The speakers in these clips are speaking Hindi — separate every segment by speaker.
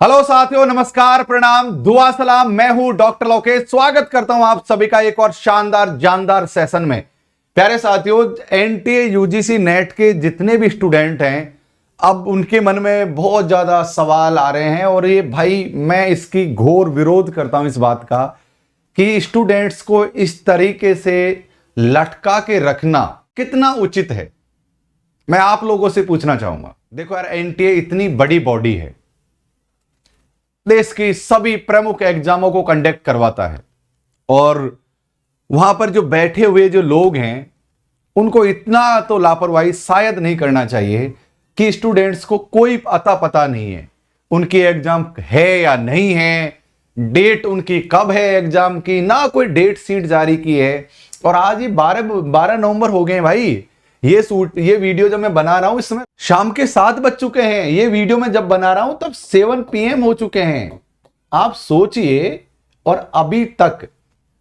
Speaker 1: हेलो साथियों, नमस्कार, प्रणाम, दुआ सलाम। मैं हूं डॉक्टर लोकेश। स्वागत करता हूं आप सभी का एक और शानदार जानदार सेशन में। प्यारे साथियों, एनटीए यूजीसी नेट के जितने भी स्टूडेंट हैं, अब उनके मन में बहुत ज्यादा सवाल आ रहे हैं और ये भाई मैं इसकी घोर विरोध करता हूं इस बात का कि स्टूडेंट्स को इस तरीके से लटका के रखना कितना उचित है। मैं आप लोगों से पूछना चाहूंगा। देखो यार, एनटीए इतनी बड़ी बॉडी है, देश की सभी प्रमुख एग्जामों को कंडक्ट करवाता है और वहां पर जो बैठे हुए जो लोग हैं उनको इतना तो लापरवाही शायद नहीं करना चाहिए कि स्टूडेंट्स को कोई अता पता नहीं है उनकी एग्जाम है या नहीं है, डेट उनकी कब है एग्जाम की, ना कोई डेट शीट जारी की है। और आज ही 12 नवंबर हो गए भाई। ये वीडियो जब मैं बना रहा हूं इस समय शाम के 7 बज चुके हैं। ये वीडियो मैं जब बना रहा हूं तब 7 PM हो चुके हैं। आप सोचिए, और अभी तक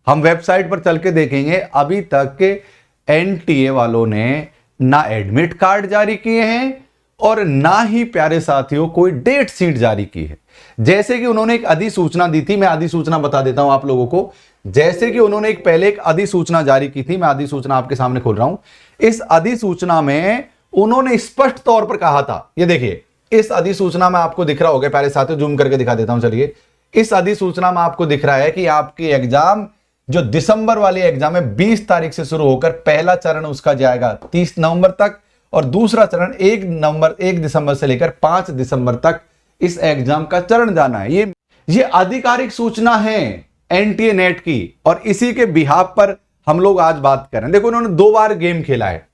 Speaker 1: हम वेबसाइट पर चल के देखेंगे, अभी तक एनटीए वालों ने ना एडमिट कार्ड जारी किए हैं और ना ही प्यारे साथियों कोई डेट शीट जारी की है। जैसे कि उन्होंने एक अधिसूचना दी थी, मैं अधिसूचना बता देता हूं आप लोगों को। जैसे कि उन्होंने पहले एक अधिसूचना जारी की थी, मैं अधिसूचना आपके सामने खोल रहा हूं। इस अधिसूचना में उन्होंने स्पष्ट तौर पर कहा था, ये देखिए इस अधिसूचना में आपको दिख रहा होगा प्यारे साथियों, जूम करके दिखा देता हूं। चलिए, इस अधिसूचना में आपको दिख रहा है कि आपकी एग्जाम जो दिसंबर वाली एग्जाम है 20 तारीख से शुरू होकर पहला चरण उसका जाएगा 30 नवंबर तक और दूसरा चरण 1 दिसंबर से लेकर 5 दिसंबर तक इस एग्जाम का चरण जाना है। ये आधिकारिक सूचना है एनटीए नेट की और इसी के बिहाफ पर हम लोग आज बात कर रहे हैं। देखो, उन्होंने 2 बार गेम खेला है।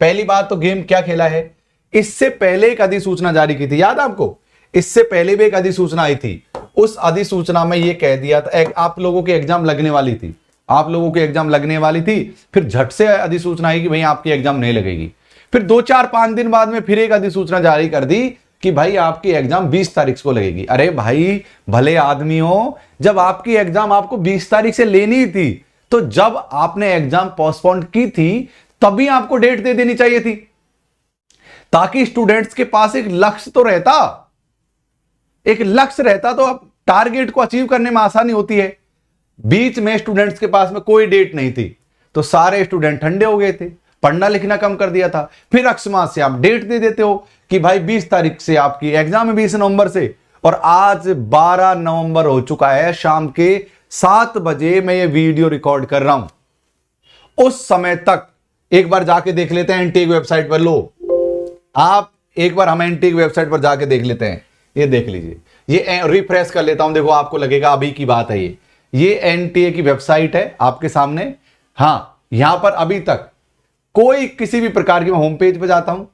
Speaker 1: पहली बात तो गेम क्या खेला है, इससे पहले एक अधिसूचना जारी की थी, याद आपको? इससे पहले भी एक अधिसूचना आई थी। उस अधिसूचना में यह कह दिया था आप लोगों की एग्जाम लगने वाली थी, फिर झट से अधिसूचना आई कि भाई आपकी एग्जाम नहीं लगेगी। फिर 2-4-5 दिन बाद में फिर एक अधिसूचना जारी कर दी कि भाई आपकी एग्जाम 20 तारीख को लगेगी। अरे भाई भले आदमी हो, जब आपकी एग्जाम आपको 20 तारीख से लेनी थी तो जब आपने एग्जाम पोस्टपोन की थी तभी आपको डेट दे देनी चाहिए थी, ताकि स्टूडेंट्स के पास एक लक्ष्य तो रहता। तो अब टारगेट को अचीव करने में आसानी होती है। बीच में स्टूडेंट्स के पास में कोई डेट नहीं थी तो सारे स्टूडेंट ठंडे हो गए थे, पढ़ना लिखना कम कर दिया था। फिर अकस्मात से आप डेट दे देते हो कि भाई 20 तारीख से आपकी एग्जाम है, 20 नवंबर से, और आज 12 नवंबर हो चुका है। शाम के 7 बजे मैं ये वीडियो रिकॉर्ड कर रहा हूं। उस समय तक एक बार जाके देख लेते हैं एनटीए की वेबसाइट पर। लो आप एक बार हम एनटीए की वेबसाइट पर जाके देख लेते हैं। ये देख लीजिए, ये रिफ्रेश कर लेता हूं, देखो आपको लगेगा अभी की बात है। ये एनटीए की वेबसाइट है आपके सामने। हां, यहां पर अभी तक कोई किसी भी प्रकार की, मैं होम पेज पर जाता हूं,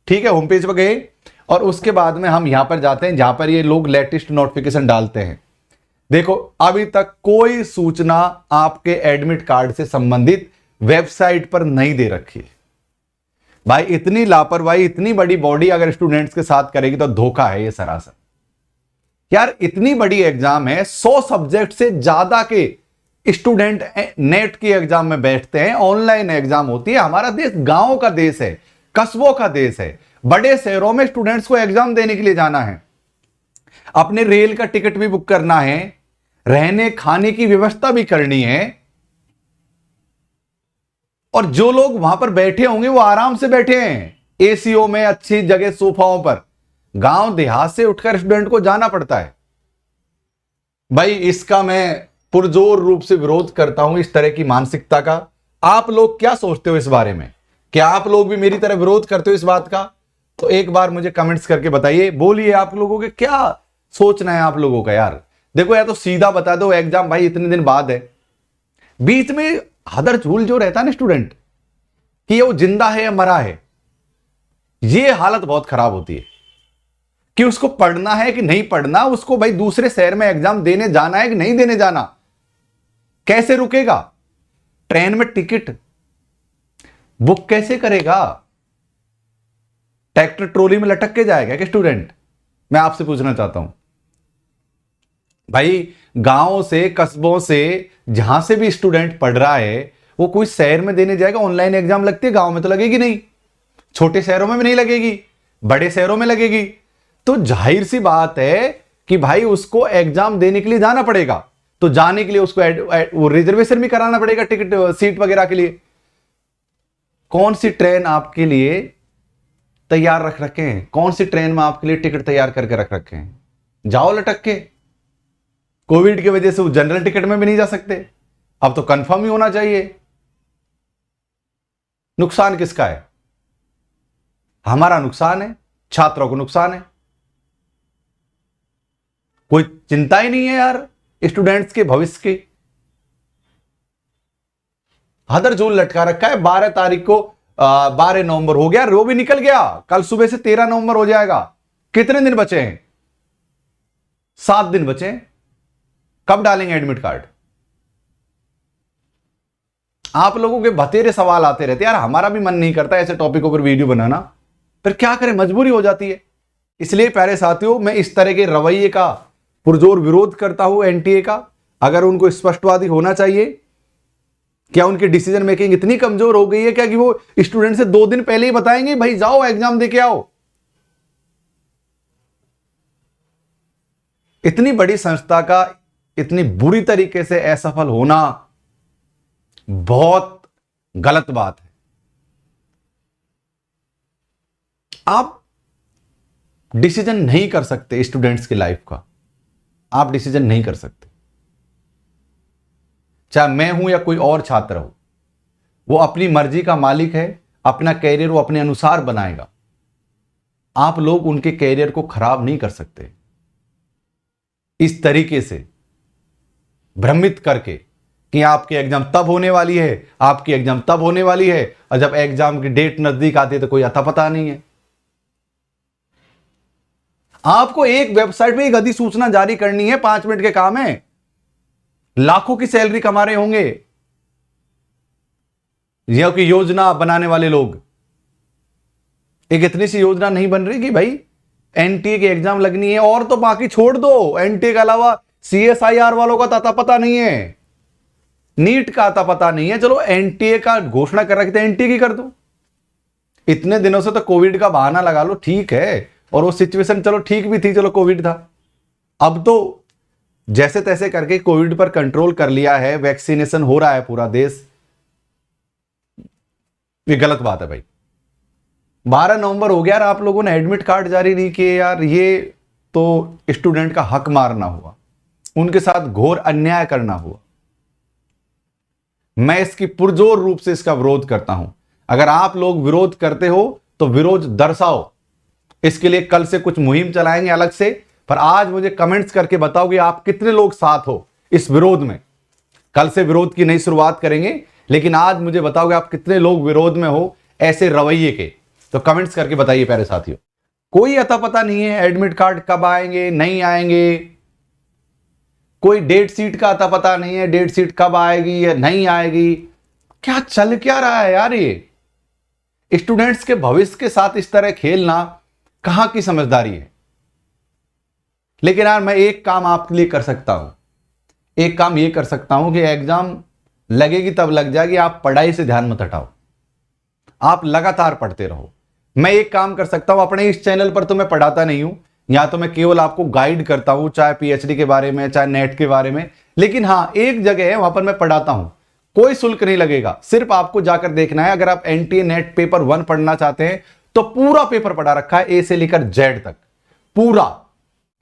Speaker 1: ठीक है, होम पेज पर गए और उसके बाद में हम यहां पर जाते हैं जहां पर ये लोग लेटेस्ट नोटिफिकेशन डालते हैं। देखो, अभी तक कोई सूचना आपके एडमिट कार्ड से संबंधित वेबसाइट पर नहीं दे रखी। भाई इतनी लापरवाही इतनी बड़ी बॉडी अगर स्टूडेंट्स के साथ करेगी तो धोखा है ये सरासर। यार इतनी बड़ी एग्जाम है, 100 सब्जेक्ट से ज्यादा के स्टूडेंट नेट की एग्जाम में बैठते हैं, ऑनलाइन एग्जाम होती है। हमारा देश गांवों का देश है, कस्बों का देश है। बड़े शहरों में स्टूडेंट्स को एग्जाम देने के लिए जाना है, अपने रेल का टिकट भी बुक करना है, रहने खाने की व्यवस्था भी करनी है। और जो लोग वहां पर बैठे होंगे वो आराम से बैठे हैं, एसीओ में, अच्छी जगह, सोफाओं पर। गांव देहात से उठकर स्टूडेंट को जाना पड़ता है। भाई इसका मैं पुरजोर रूप से विरोध करता हूं, इस तरह की मानसिकता का। आप लोग क्या सोचते हो इस बारे में? क्या आप लोग भी मेरी तरह विरोध करते हो इस बात का? तो एक बार मुझे कमेंट्स करके बताइए, बोलिए आप लोगों के क्या सोचना है आप लोगों का। यार देखो, या तो सीधा बता दो एग्जाम भाई इतने दिन बाद है। बीच में हदर झूल जो रहता है ना स्टूडेंट कि वो जिंदा है या मरा है, ये हालत बहुत खराब होती है कि उसको पढ़ना है कि नहीं पढ़ना, उसको भाई दूसरे शहर में एग्जाम देने जाना है कि नहीं देने जाना, कैसे रुकेगा, ट्रेन में टिकट बुक कैसे करेगा, ट्रैक्टर ट्रॉली में लटक के जाएगा कि स्टूडेंट? मैं आपसे पूछना चाहता हूं भाई, गांव से, कस्बों से, जहां से भी स्टूडेंट पढ़ रहा है वो कोई शहर में देने जाएगा। ऑनलाइन एग्जाम लगती है, गांव में तो लगेगी नहीं, छोटे शहरों में भी नहीं लगेगी, बड़े शहरों में लगेगी। तो जाहिर सी बात है कि भाई उसको एग्जाम देने के लिए जाना पड़ेगा, तो जाने के लिए उसको वो रिजर्वेशन भी कराना पड़ेगा टिकट सीट वगैरह के लिए। कौन सी ट्रेन आपके लिए तैयार रख रखे हैं, कौन सी ट्रेन में आपके लिए टिकट तैयार करके रख रखे हैं? जाओ लटक के। कोविड की वजह से वो जनरल टिकट में भी नहीं जा सकते, अब तो कंफर्म ही होना चाहिए। नुकसान किसका है? हमारा नुकसान है, छात्रों को नुकसान है। कोई चिंता ही नहीं है यार स्टूडेंट्स के भविष्य की। हदर झूल लटका रखा है। 12 तारीख को 12 नवंबर हो गया, वो भी निकल गया, कल सुबह से 13 नवंबर हो जाएगा। कितने दिन बचे हैं? 7 दिन बचे हैं। कब डालेंगे एडमिट कार्ड? आप लोगों के बतेरे सवाल आते रहते यार, हमारा भी मन नहीं करता ऐसे टॉपिकों पर वीडियो बनाना, पर क्या करें, मजबूरी हो जाती है। इसलिए प्यारे साथियों, मैं इस तरह के रवैये का पुरजोर विरोध करता हूं एनटीए का। अगर उनको स्पष्टवादी होना चाहिए। क्या उनकी डिसीजन मेकिंग इतनी कमजोर हो गई है क्या कि वो स्टूडेंट से 2 दिन पहले ही बताएंगे भाई जाओ एग्जाम देके आओ? इतनी बड़ी संस्था का इतनी बुरी तरीके से असफल होना बहुत गलत बात है। आप डिसीजन नहीं कर सकते स्टूडेंट्स की लाइफ का, आप डिसीजन नहीं कर सकते। चाहे मैं हूं या कोई और छात्र हो, वो अपनी मर्जी का मालिक है, अपना कैरियर वो अपने अनुसार बनाएगा। आप लोग उनके कैरियर को खराब नहीं कर सकते इस तरीके से भ्रमित करके कि आपकी एग्जाम तब होने वाली है, आपकी एग्जाम तब होने वाली है, और जब एग्जाम की डेट नजदीक आती है तो कोई अता पता नहीं है। आपको एक वेबसाइट पे एक अधिसूचना जारी करनी है, 5 मिनट के काम है, लाखों की सैलरी कमा रहे होंगे यह कि योजना बनाने वाले लोग। एक इतनी सी योजना नहीं बन रही कि भाई एनटीए की एग्जाम लगनी है, और तो बाकी छोड़ दो, एनटीए के अलावा सीएसआईआर वालों का अता पता नहीं है, नीट का अता पता नहीं है। चलो एनटीए का घोषणा कर रखे थे, एनटीए की कर दो। इतने दिनों से तो कोविड का बहाना लगा लो, ठीक है, और वो सिचुएशन चलो ठीक भी थी, चलो कोविड था। अब तो जैसे तैसे करके कोविड पर कंट्रोल कर लिया है, वैक्सीनेशन हो रहा है पूरा देश। ये गलत बात है भाई। 12 नवंबर हो गया और आप लोगों ने एडमिट कार्ड जारी नहीं किए यार, ये तो स्टूडेंट का हक मारना हुआ, उनके साथ घोर अन्याय करना हुआ। मैं इसकी पुरजोर रूप से इसका विरोध करता हूं। अगर आप लोग विरोध करते हो तो विरोध दर्शाओ, इसके लिए कल से कुछ मुहिम चलाएंगे अलग से। पर आज मुझे कमेंट्स करके बताओ कि आप कितने लोग साथ हो इस विरोध में। कल से विरोध की नई शुरुआत करेंगे, लेकिन आज मुझे बताओगे आप कितने लोग विरोध में हो ऐसे रवैये के, तो कमेंट्स करके बताइए प्यारे साथियों। कोई अता पता नहीं है एडमिट कार्ड कब आएंगे नहीं आएंगे, कोई डेट सीट का अता पता नहीं है, डेट सीट कब आएगी या नहीं आएगी। क्या चल क्या रहा है यार? ये स्टूडेंट्स के भविष्य के साथ इस तरह खेलना कहां की समझदारी है? लेकिन यार मैं एक काम आपके लिए कर सकता हूं, एक काम ये कर सकता हूं कि एग्जाम लगेगी तब लग जाएगी, आप पढ़ाई से ध्यान मत हटाओ, आप लगातार पढ़ते रहो। मैं एक काम कर सकता हूं, अपने इस चैनल पर तो मैं पढ़ाता नहीं हूं, यहां तो मैं केवल आपको गाइड करता हूं, चाहे पीएचडी के बारे में, चाहे नेट के बारे में। लेकिन हां, एक जगह है वहां पर मैं पढ़ाता हूं, कोई शुल्क नहीं लगेगा, सिर्फ आपको जाकर देखना है। अगर आप एनटीए नेट पेपर 1 पढ़ना चाहते हैं तो पूरा पेपर पढ़ा रखा है, ए से लेकर जेड तक पूरा।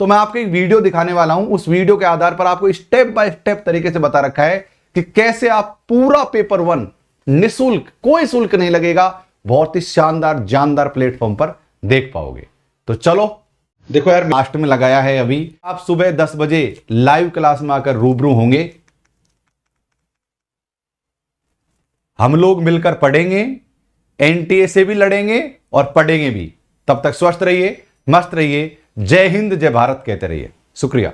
Speaker 1: तो मैं आपको एक वीडियो दिखाने वाला हूं, उस वीडियो के आधार पर आपको स्टेप बाय स्टेप तरीके से बता रखा है कि कैसे आप पूरा पेपर 1 निःशुल्क, कोई शुल्क नहीं लगेगा, बहुत ही शानदार जानदार प्लेटफॉर्म पर देख पाओगे। तो चलो देखो यार, लास्ट में लगाया है अभी। आप सुबह 10 बजे लाइव क्लास में आकर रूबरू होंगे, हम लोग मिलकर पढ़ेंगे, एनटीए से भी लड़ेंगे और पढ़ेंगे भी। तब तक स्वस्थ रहिए, मस्त रहिए, जय हिंद जय भारत कहते रहिए। शुक्रिया।